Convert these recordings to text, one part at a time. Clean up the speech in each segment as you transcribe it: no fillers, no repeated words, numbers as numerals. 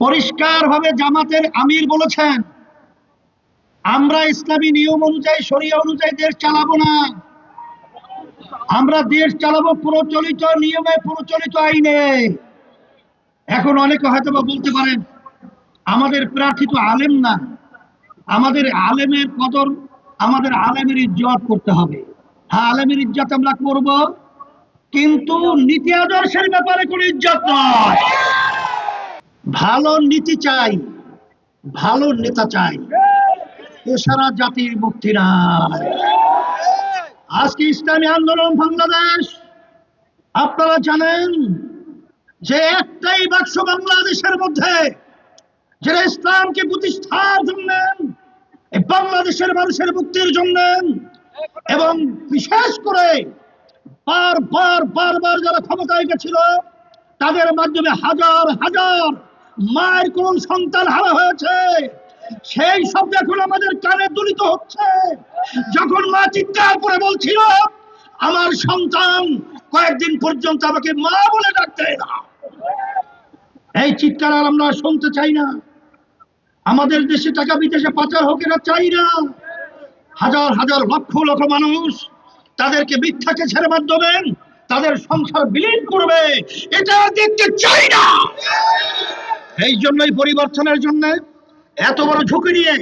পরিষ্কারভাবে জামাতের আমির বলেছেন, আমরা ইসলামী নিয়ম অনুযায়ী, শরিয়া অনুযায়ী দেশ চালাবো না। আমরা দেশ চালাবো প্রচলিত নিয়মে, প্রচলিত আইনে। এখন অনেকে হয়তো বা বলতে পারেন, আমাদের প্রার্থী তো আলেম না, আমাদের আলেমের কদর, আমাদের আলেমের ইজ্জত করতে হবে। হ্যাঁ, আলেমের ইজ্জত আমরা করব, কিন্তু নীতি আদর্শের ব্যাপারে কোনো ইজ্জত নয়। ভালো নীতি চাই, ভালো নেতা চাই, এছাড়া জাতির মুক্তি নাই। আজকে ইসলামী আন্দোলন বাংলাদেশ, আপনারা জানেন যে একটাই বাক্স বাংলাদেশের মধ্যে, যেটা ইসলামকে প্রতিষ্ঠার জন্য, বাংলাদেশের মানুষের মুক্তির জন্য, এবং বিশেষ করে বারবার যারা ক্ষমতায় গেছিল তাদের মাধ্যমে হাজার হাজার মায়ের কোন সন্তান হারা হয়েছে, সেই শব্দ এখন আমাদের কানে দুলিত হচ্ছে। যখন মা চিৎকার করে বলছিল, আমার সন্তান কয়েকদিন পর্যন্ত আমাকে মা বলে ডাকতে না, এই চিৎকার আর আমরা শুনতে চাই না। আমাদের দেশে টাকা বিদেশে পাচার হোক, এরা চাই না। হাজার হাজার লক্ষ লক্ষ মানুষ তাদেরকে মিথ্যা কেসের মাধ্যমে তাদের সংসার বিলীন করবে, এটা দেখতে চাই না। এই জন্যই পরিবর্তনের জন্য এত বড় ঝুঁকি নিয়ে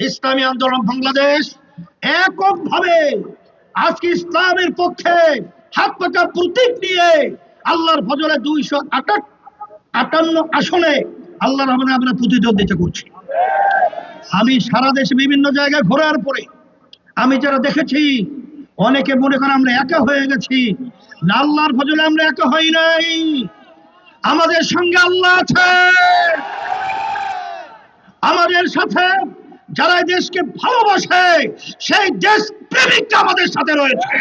ইসলামী আন্দোলন বাংলাদেশ এককভাবে আজকে ইসলামের পক্ষে হাত পাকা প্রতীক নিয়ে আল্লাহর ফজলে 258 আসনে আল্লাহর রহমতে আমরা প্রতিদ্বন্দ্বিতা করছি। আমি সারা দেশে বিভিন্ন জায়গায় ঘোরার পরে আমি যারা দেখেছি, অনেকে মনে করেন আমরা একা হয়ে গেছি। না, আল্লাহর ফজলে আমরা একা হই নাই, আমাদের সঙ্গে আল্লাহ আছে। আমাদের সাথে যারা দেশকে ভালোবাসে, সেই দেশ প্রেমিকরা আমাদের সাথে রয়েছে।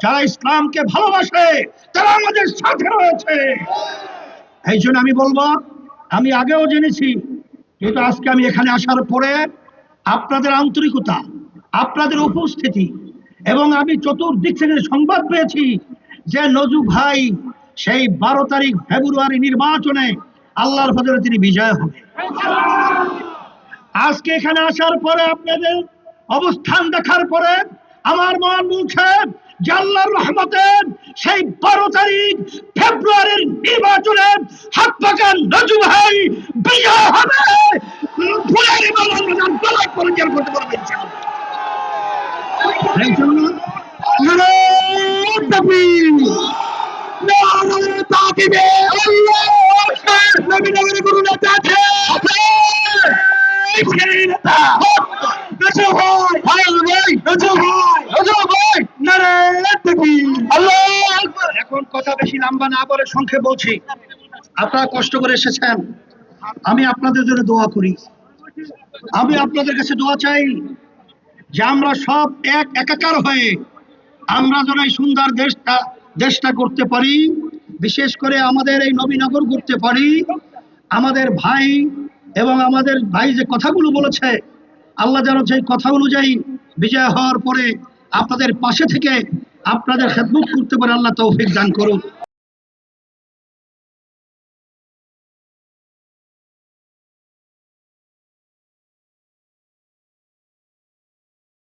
যারা ইসলামকে ভালোবাসে তারা আমাদের সাথে রয়েছে। এই জন্য আমি বলবো, আমি আগেও জেনেছি, কিন্তু আজকে আমি এখানে আসার পরে আপনাদের আন্তরিকতা, আপনাদের উপস্থিতি, এবং আমি চতুর্দিক থেকে সংবাদ পেয়েছি যে নজু ভাই সেই 12 তারিখ ফেব্রুয়ারি নির্বাচনে আল্লাহর ফজলে তিনি বিজয় হবে। আজকে এখানে আসার পরে, আপনাদের অবস্থান দেখার পরে আমার মন বলছে যে আল্লাহর রহমতে সেই 12 তারিখ ফেব্রুয়ারির নির্বাচনে হাত পাকা নজু ভাই বিজয় হবে। এই জন্য এখন কথা বেশি লম্বা না বলে সংক্ষেপ বলছি। আপনারা কষ্ট করে এসেছেন, আমি আপনাদের জন্য দোয়া করি। আমি আপনাদের কাছে দোয়া চাই যে আমরা সব একাকার হয়ে আমরা যেন এই সুন্দর দেশটা করতে পারি, বিশেষ করে আমাদের এই নবীনগর করতে পারি। আমাদের ভাই এবং আমাদের ভাই যে কথাগুলো বলেছে, আল্লাহ যেন সেই কথা অনুযায়ী বিজয় হওয়ার পরে আপনাদের পাশে থেকে আপনাদের খেদমত করতে পারে। আল্লাহ তৌফিক দান করুন।